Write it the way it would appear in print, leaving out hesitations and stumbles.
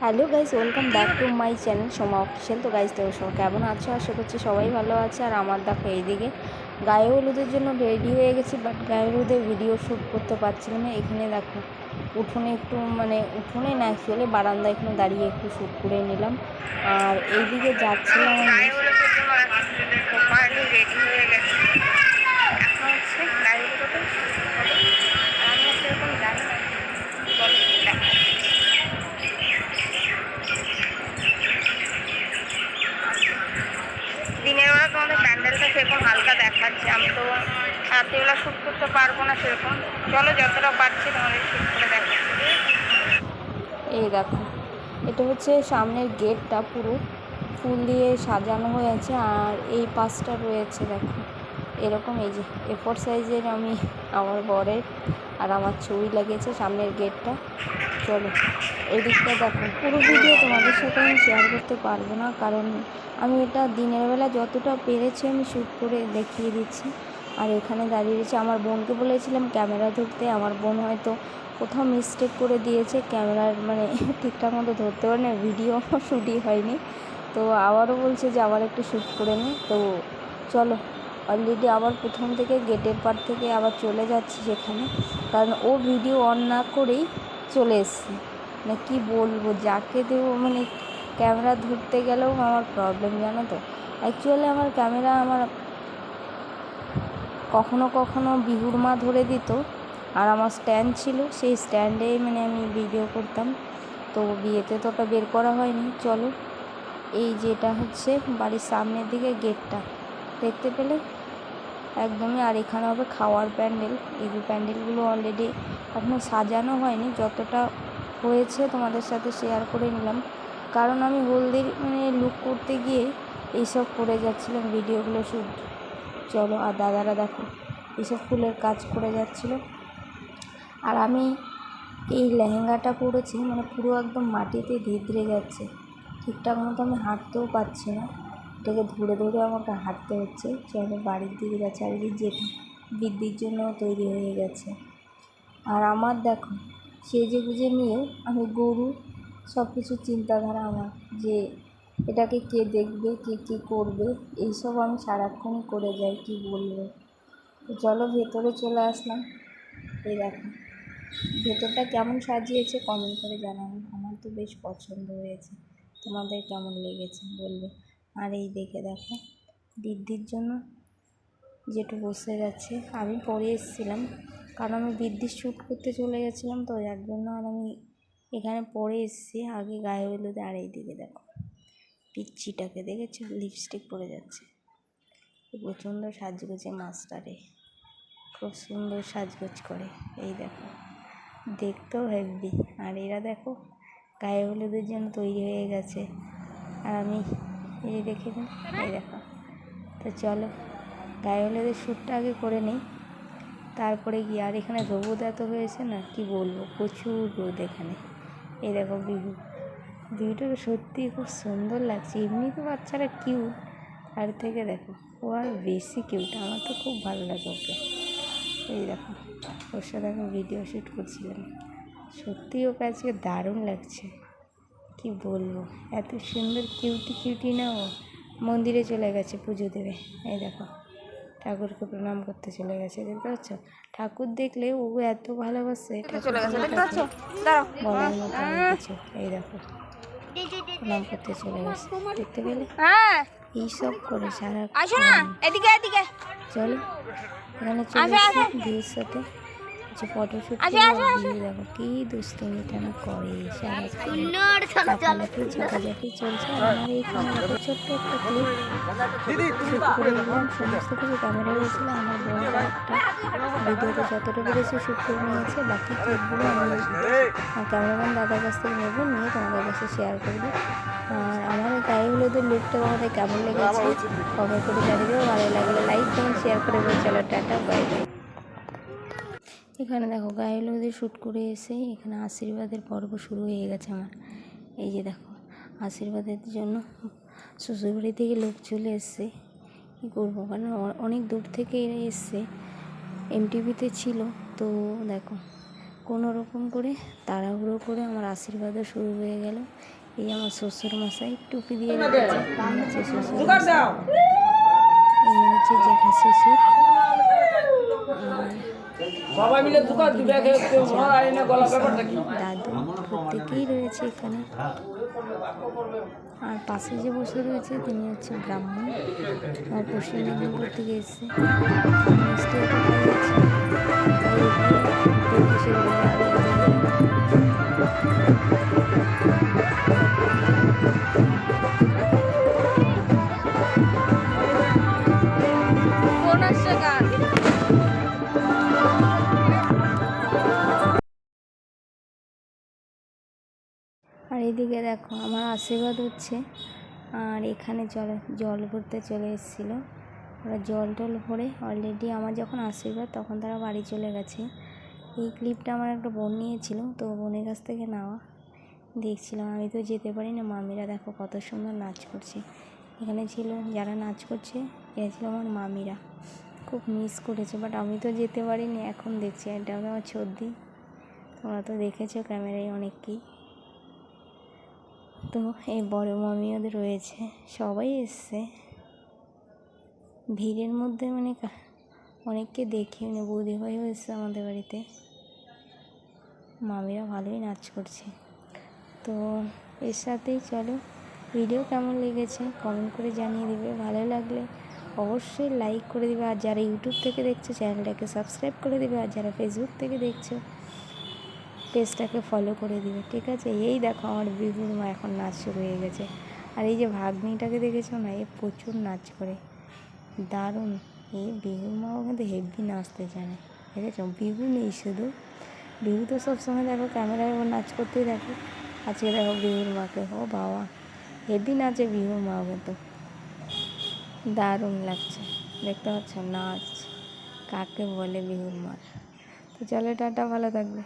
Hello guys, welcome back to my channel Soma official. তো guys, দেখো সবাই কেমন আছো? আশা করছি সবাই ভালো আছে। আর আমার দেখো এইদিকে গায়ে হলুদের জন্য রেডি হয়ে গেছি, বাট গায়ে হলুদের ভিডিও শ্যুট করতে পারছিলাম না। এখানে দেখো উঠোনে একটু উঠোনে না, অ্যাকচুয়ালি বারান্দায় এখানে দাঁড়িয়ে একটু শ্যুট করে নিলাম। আর এইদিকে যাচ্ছিলাম দিনের বেলা তোমাদের প্যান্ডেলটা সেরকম হালকা দেখাচ্ছে, আমি তো রাত্রিবেলা শ্যুট করতে পারবো না সেরকম। চলো যতটা পারছি তোমাদের শ্যুট করে দেখাচ্ছি। এই দেখো, এটা হচ্ছে সামনের গেটটা, পুরো ফুল দিয়ে সাজানো হয়েছে। আর এই পাশটা রয়েছে দেখো এরকম, এই যে A4 সাইজের আমি আমার বরের আর আমার ছবি লাগিয়েছে সামনের গেটটা। চলো এই দিকটা দেখো। পুরো ভিডিও তোমাদের সাথে আমি শেয়ার করতে পারবো না, কারণ আমি এটা দিনের বেলা যতটা পেরেছি আমি শ্যুট করে দেখিয়ে দিচ্ছি। আর এখানে দাঁড়িয়ে রয়েছে, আমার বোনকে বলেছিলাম ক্যামেরা ধরতে, আমার বোন হয়তো কোথাও মিস্টেক করে দিয়েছে, ক্যামেরার ঠিকঠাক মতো ধরতে পারে না, ভিডিও শ্যুটই হয়নি। তো আবারও বলছে যে আবার একটু শ্যুট করে নি। তো চলো, অলরেডি আবার প্রথম থেকে গেটের পার থেকে আবার চলে যাচ্ছি সেখানে, কারণ ও ভিডিও অন না করেই চলে এসছে। কি বলবো, যাকে দেবো ক্যামেরা ধরতে গেলেও আমার প্রবলেম, জানো তো। অ্যাকচুয়ালি আমার ক্যামেরা কখনো কখনো বিহুর মা ধরে দিত, আর আমার স্ট্যান্ড ছিল, সেই স্ট্যান্ডেই আমি ভিডিও করতাম। তো বিয়েতে তো ওটা বের করা হয়নি। চলো, এই যেটা হচ্ছে বাড়ির সামনের দিকে গেটটা দেখতে পেলে একদমই। আর এখানে হবে খাওয়ার প্যান্ডেল। এই প্যান্ডেলগুলো অলরেডি এখনও সাজানো হয়নি, যতটা হয়েছে তোমাদের সাথে শেয়ার করে নিলাম, কারণ আমি হলদির লুক করতে গিয়ে এইসব করে যাচ্ছিলাম ভিডিওগুলো শ্যুট। চলো, আর দাদারা দেখো এইসব ফুলের কাজ করে যাচ্ছিলো। আর আমি এই লেহেঙ্গাটা পরেছি, পুরো একদম মাটিতে ধেঁধড়ে যাচ্ছে, ঠিকঠাক মতো আমি হাঁটতেও পারছি না, এটাকে ধরে ধরে আমাকে হাঁটতে হচ্ছে। চলো বাড়ির দিকে যাচ্ছে। আর এই যেটা বৃদ্ধির জন্য তৈরি হয়ে গেছে। আর আমার দেখো সেজে গুজে নিয়েও আমি গরু, সব কিছু চিন্তাধারা আমার, যে এটাকে কে দেখবে, কে কী করবে, এইসব আমি সারাক্ষণই করে যাই, কি বলবো। তো চলো ভেতরে চলে আসলাম। এই দেখো ভেতরটা কেমন সাজিয়েছে কমেন্ট করে জানাবো, আমার তো বেশ পছন্দ হয়েছে, তোমাদের কেমন লেগেছে বলবে। আর এই দেখে দেখো বৃদ্ধির জন্য যেটু বসে যাচ্ছে, আমি পরে এসেছিলাম, কারণ আমি বৃদ্ধির শ্যুট করতে চলে গেছিলাম, তো যার জন্য আর আমি এখানে পরে এসেছি আগে গায়ে হলুদে। আর এই দিকে দেখো পিচ্চিটাকে দেখেছো, লিপস্টিক পরে যাচ্ছে, প্রচণ্ড সাজগোজে মাস্টারে, খুব সুন্দর সাজগোজ করে। এই দেখো দেখতেও হেভি। আর এরা দেখো গায়ে হলুদের জন্য তৈরি হয়ে গেছে, আর আমি এই দেখে এই দেখো। তো চলো গায়ে হলুদের শ্যুটটা আগে করে নিই, তারপরে গিয়ে। আর এখানে রোদ এত হয়েছে না, কি বলবো, প্রচুর রোদ এখানে। এই দেখো ভিউটা সত্যি খুব সুন্দর লাগছে। এমনি তো বাচ্চারা কিউট, তার থেকে দেখো ও আর বেশি কিউট, আমার তো খুব ভালো লাগে ওকে। এই দেখো ওর সাথে এখন ভিডিও শ্যুট করছিলাম, সত্যি ওকে আজকে দারুণ লাগছে, কি বলবো, এত সুন্দর কিউটি না। ও মন্দিরে চলে গেছে পুজো দেবে। এই দেখো ঠাকুরকে প্রণাম করতে চলে গেছে, দেখতে পাচ্ছ। ঠাকুর দেখলে ও এত ভালোবাসে, বলার মতো কিছু। এই দেখো প্রণাম করতে চলে গেছে, দেখতে পেলে। এইসব করে সারা চলো এখানে চলে এসে বিয়ের সাথে যে ফটোশ্যুট দিয়ে দেখো কি দুষ্টুমিটা না করে, লাফালাফি ঝাঁকাঝাঁকি চলছে। আর আমার এইখানে দেখো ছোট্ট একটা ক্লিপ শ্যুট করে নিলাম, সমস্ত কিছু ক্যামেরা হয়েছিল। আমার বোনটা একটা ভিডিওতে যতটা পেরেছে শ্যুট করে নিয়েছে, বাকি ক্লিপগুলো আমি ক্যামেরাম্যান দাদার কাছ থেকে নেবো, নিয়ে তোমাদের কাছে শেয়ার করবো। আর আমার গায়ে হলুদের লুকটা তোমাদের কেমন লেগেছে কমেন্ট করে জানিয়ে দেবো, ভালো লাগলে লাইক কমেন্ট শেয়ার করে দেবো। চলো টাটা, বাই বাই। এখানে দেখো গায়ে হলুদে শ্যুট করে এসে এখানে আশীর্বাদের পর্ব শুরু হয়ে গেছে আমার। এই যে দেখো আশীর্বাদের জন্য শ্বশুরবাড়ি থেকে লোক চলে এসছে, কী করবো, কারণ অনেক দূর থেকে এসছে, এমটিভিতে ছিল। তো দেখো কোনো রকম করে তাড়াহুড়ো করে আমার আশীর্বাদও শুরু হয়ে গেল। এই আমার শ্বশুর মশাই টুপি দিয়ে রেখেছে, হচ্ছে শ্বশুর মশাই, এই হচ্ছে জ্যাঠা শ্বশুর। সবাই মিলে দোকান দুটো দাদু প্রত্যেকেই রয়েছে এখানে। আর পাশে যে বসে রয়েছে তিনি হচ্ছে ব্রাহ্মণ, আমার পশ্চিম মেদিনীপুর থেকে এসছে। মিষ্টিও তো খাই আছে, তাই এখানে বসে আর এদিকে দেখো আমার আশীর্বাদ হচ্ছে। আর এখানে জল ভরতে চলে এসেছিলো ওরা, জল টল ভরে অলরেডি আমার যখন আশীর্বাদ তখন তারা বাড়ি চলে গেছে। এই ক্লিপটা আমার একটা বোন নিয়েছিল, তো বোনের কাছ থেকে নেওয়া, দেখছিলাম। আমি তো যেতে পারি না। মামিরা দেখো কত সুন্দর নাচ করছে। এখানে ছিল যারা নাচ করছে, এরা ছিল আমার মামিরা, খুব মিস করেছে। বাট আমি তো যেতে পারিনি। এখন দেখছি এটা আমার ছর্দি, তোমরা তো দেখেছো ক্যামেরায় অনেককেই। তো এই বড় মামি ওদের রয়েছে, সবাই এসছে। ভিড়ের মধ্যে মানে অনেককে দেখি, মানে বৌদি ভাইও এসছে আমাদের বাড়িতে। মামিরা ভালোই নাচ করছে। তো এর সাথেই চলো, ভিডিও কেমন লেগেছে কমেন্ট করে জানিয়ে দেবে। ভালো লাগলে অবশ্যই লাইক করে দেবে। আর যারা ইউটিউব থেকে দেখছো চ্যানেলটাকে সাবস্ক্রাইব করে দেবে। আর যারা ফেসবুক থেকে দেখছো পেজটাকে ফলো করে দিবে, ঠিক আছে? এই দেখো আমার বিহুর মা এখন নাচ শুরু হয়ে গেছে। আর এই যে ভাগ্নিটাকে দেখেছো না, এ প্রচুর নাচ করে, দারুণ। এই বিহুর মাও কিন্তু হেভি নাচতে জানে, দেখেছো? বিহু নেই শুধু, বিহু তো সবসময় দেখো ক্যামেরায় ও নাচ করতেই দেখো। আজকে দেখো বিহুর মাকে, ও বাবা হেভি নাচে বিহুর মাও, কিন্তু দারুণ লাগছে। দেখতে পাচ্ছ নাচ কাকে বলে বিহুর মার। তো চলো টাটা, ভালো থাকবে।